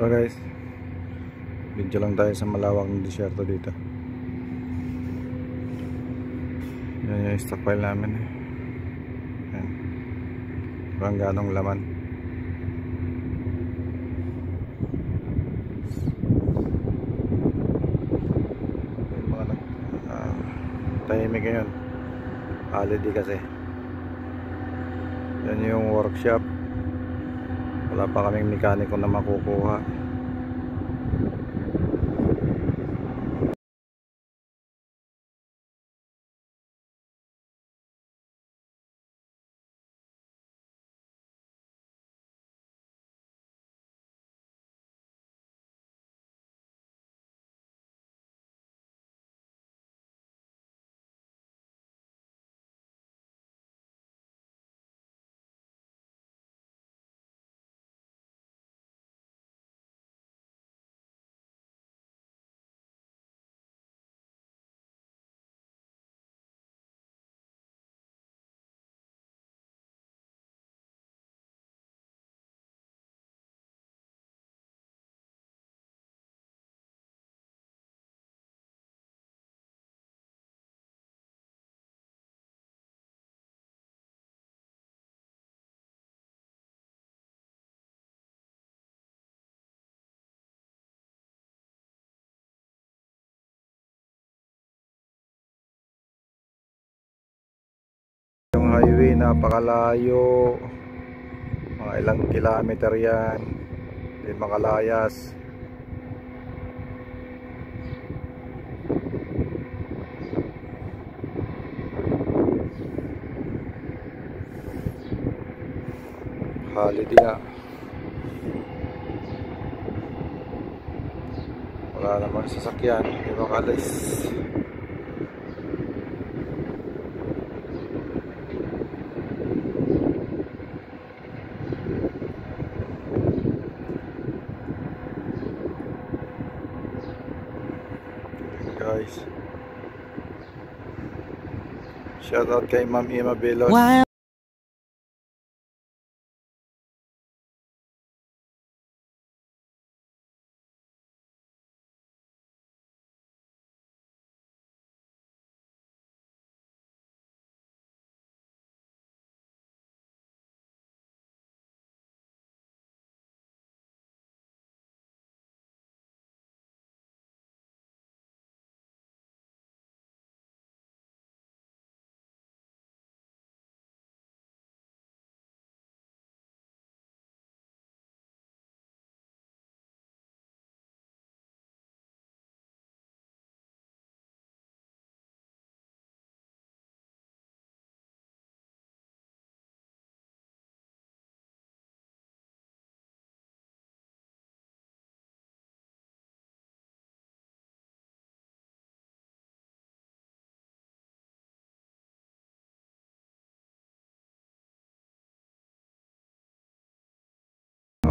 So guys, video lang tayo sa malawak ng disyerto dito. Yan yung stockpile namin eh. Yan. Parang ganong laman. Yung mga tahimik ngayon. Holiday kasi. Yan yung workshop. Wala pa kaming mekaniko na makukuha. Yung highway napakalayo, mga ilang kilometer yan, hindi makalayas. Holiday nga, wala namang sasakyan, hindi makalis. Guys, shout out kay Ma'am Ima Belos. Wow.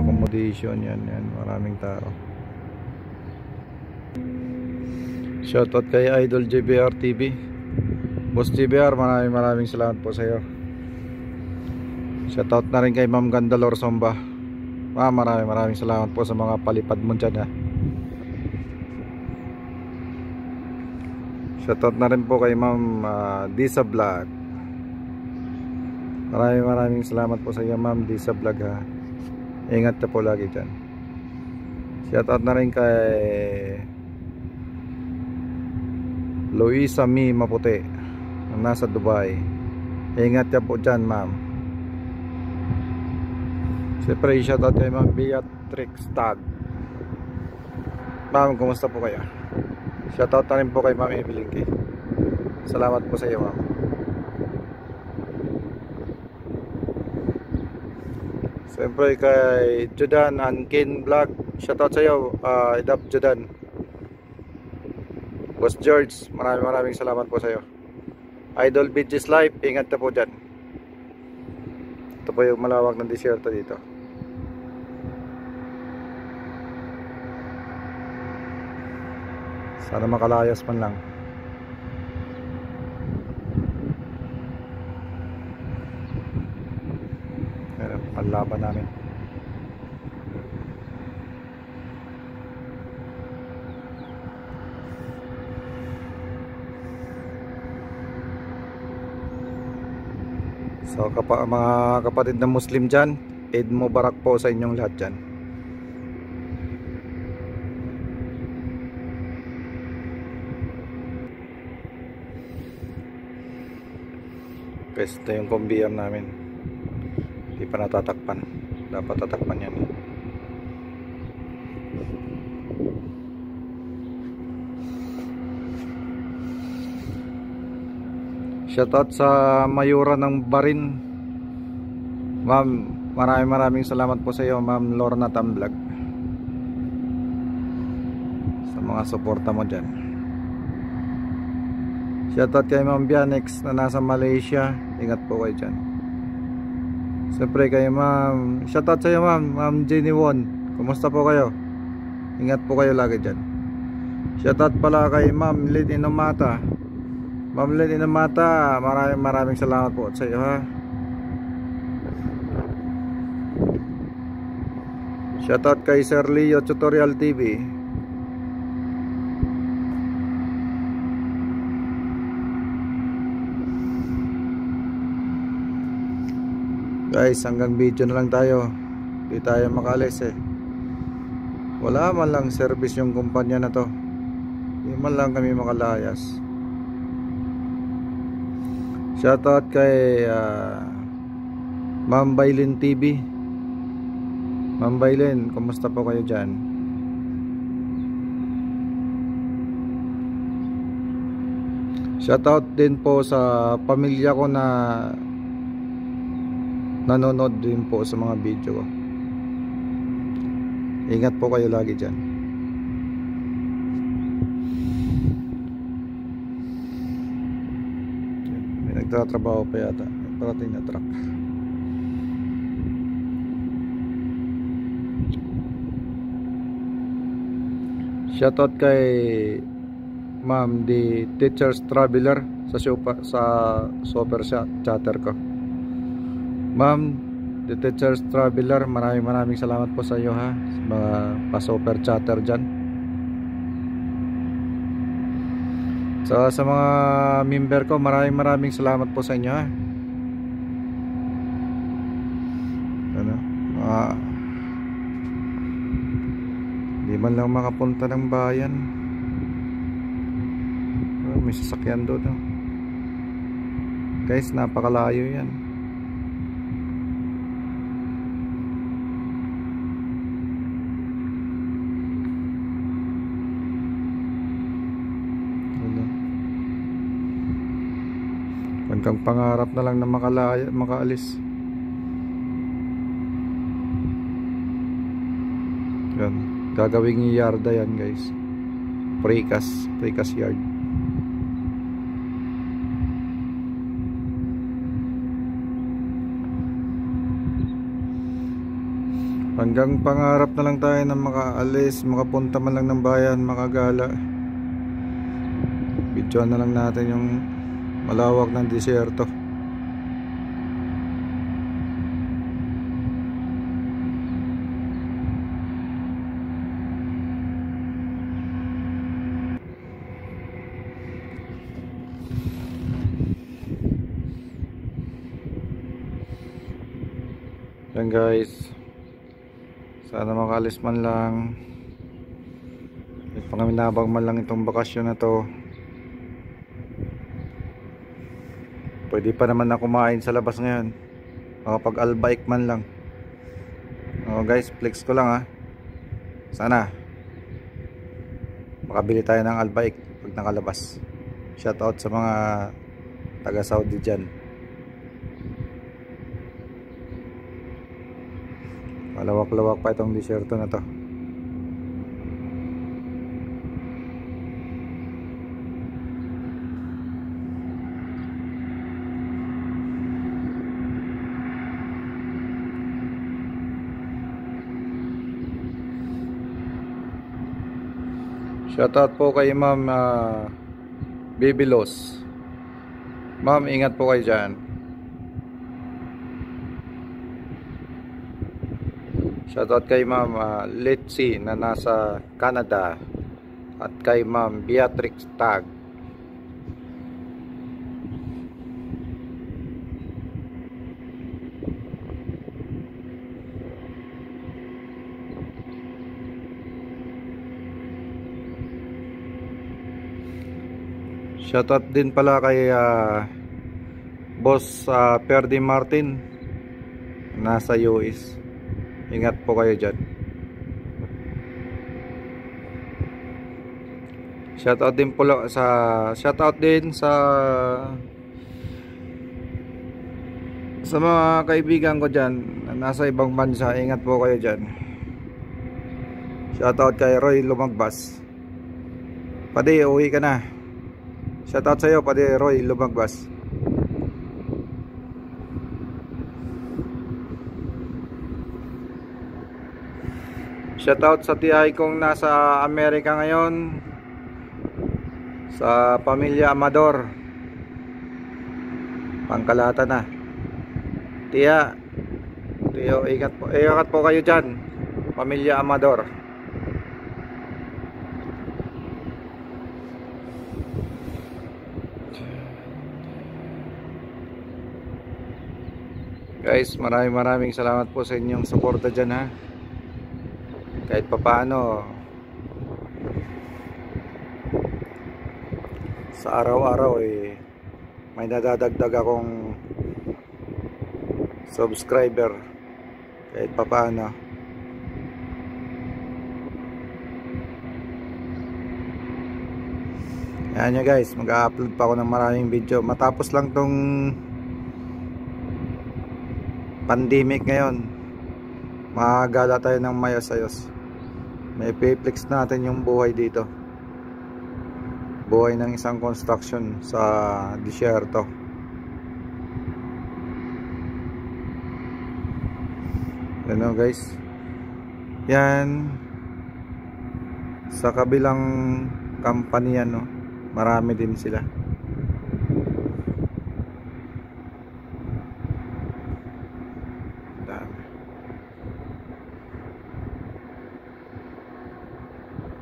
Accommodation yan, maraming tao. Shoutout kay Idol JBR TV. Boss JBR, maraming salamat po sa iyo. Shoutout na rin kay Ma'am Gandalor Somba. Maraming salamat po sa mga palipad mo dyan ha. Shoutout na rin po kay Ma'am Disa Vlog. Maraming salamat po sa iyo Ma'am Disa Vlog ha. Ingat ka po lagi dyan. Shoutout na rin kay Luisa Mi Maputi nasa Dubai. Ingat ka po dyan ma'am. Siyempre shoutout kay Ma'am Beatrix Tag. Ma'am, kumusta po kayo? Shoutout na rin po kay Ma'am Evelyn. Salamat po sa iyo ma'am. Siyempre kay Jodan Ankin Vlog, shoutout sa iyo, Idap Jodan. Boss George, maraming salamat po sa iyo. Idol Beaches Life, ingat ka po dyan. Ito po yung malawak ng disyerto dito. Sana makalayas man lang. Panlaban namin. So mga kapatid na Muslim dyan, Eid Mubarak po sa inyong lahat dyan. Guys, ito yung kumbiyam namin. Hindi pa natatakpan. Dapat tatakpan yan. Shoutout sa Mayura ng Barin. Ma'am, maraming salamat po sa iyo, Ma'am Lorna Tamvlog, sa mga suporta mo dyan. Shoutout kay Ma'am Bianex na nasa Malaysia. Ingat po kayo dyan. Siyempre kay Ma'am, shoutout sa iyo Ma'am Jenny Won. Kumusta po kayo? Ingat po kayo lagi dyan. Shoutout pala kay Ma'am Lynn Inomata. Ma'am Lynn Inomata, maraming salamat po sa iyo ha. Shoutout kay Sir Leo Tutorial TV. Guys, hanggang video na lang tayo. Hindi tayo makaalis eh. Wala man lang service yung kumpanya na to. Hindi man lang kami makalayas. Shoutout kay Ma'am Bailin TV. Ma'am Bailin, kumusta po kayo dyan? Shoutout din po sa pamilya ko na nanonood din po sa mga video ko. Ingat po kayo lagi dyan. May nagtatrabaho pa yata. May parating na truck. Shoutout kay Ma'am The Teacher's Traveler sa super chatter ko. Ma'am The Teacher's Traveler, maraming salamat po sa iyo ha, sa mga pa-super chatter dyan. So, sa mga member ko, maraming salamat po sa inyo ha. Ano? Di man lang makapunta ng bayan. May sasakyan doon no? Guys, napakalayo yan. Hanggang pangarap na lang na makaalis. Yan, gagawing yarda yan guys. Precast yard. Hanggang pangarap na lang tayo na makaalis, makapunta man lang ng bayan, makagala. Video na lang natin yung malawak ng disyerto. Yan guys, sana makaalis man lang. Pangaminabang man lang itong bakasyon na to. Pwede pa naman na kumain sa labas ngayon. Makapag-albaik man lang. Oh guys, flex ko lang ha. Sana makabili tayo ng albaik pag nakalabas. Shoutout sa mga taga Saudi dyan. Malawak-lawak pa itong disyerto na to. Shoutout po kay Ma'am Bibilos. Ma'am, ingat po kayo dyan. Shoutout kay Ma'am Letzi na nasa Canada. At kay Ma'am Beatrix Tag. Shoutout din pala kay Boss Perdi Martin nasa US. Ingat po kayo dyan. Shoutout din po sa mga kaibigan ko dyan na nasa ibang bansa. Ingat po kayo dyan. Shoutout kay Roy Lumagbas. Padi, uwi ka na. Shoutout sa'yo, Padi Roy Lumagbas. Shoutout sa tiyahay kong nasa Amerika ngayon, sa pamilya Amador. Pangkalata na. Tiyo, ingat po kayo dyan, pamilya Amador. Guys, maraming salamat po sa inyong suporta dyan, ha. Kahit papaano, sa araw-araw may nadadagdag akong subscriber. Kahit papaano. Yan nyo guys, mag-upload pa ako ng maraming video. Matapos lang tong pandemic ngayon, magala tayo ng mayos-ayos. May piplex natin yung buhay dito. Buhay ng isang construction sa disyerto. Ano guys, yan sa kabilang company yan, no? Marami din sila.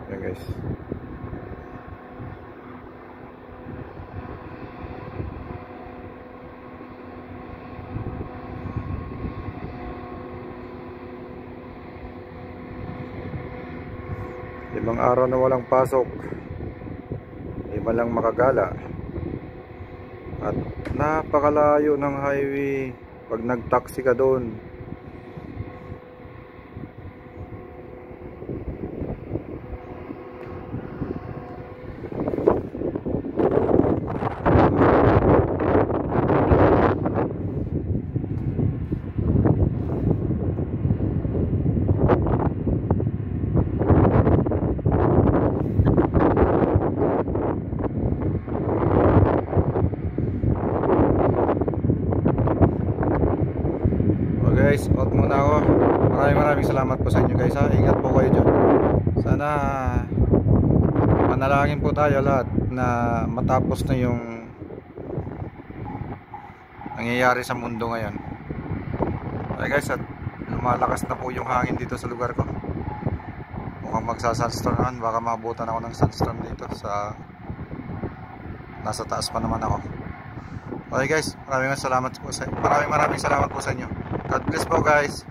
Yan guys. Limang araw na walang pasok, lima lang makagala, at napakalayo ng highway pag nag-taxi ka doon. Guys, out muna ako. Maraming salamat po sa inyo guys, ha. Ingat po kayo dyan. Sana manalangin po tayo lahat na matapos na yung nangyayari sa mundo ngayon. Okay guys, at lumalakas na po yung hangin dito sa lugar ko. Mukhang magsa-sunstorm naman. Baka maabutan ako ng sunstorm dito sa nasa taas pa naman ako. Okay guys, maraming salamat po sa inyo. God bless po guys.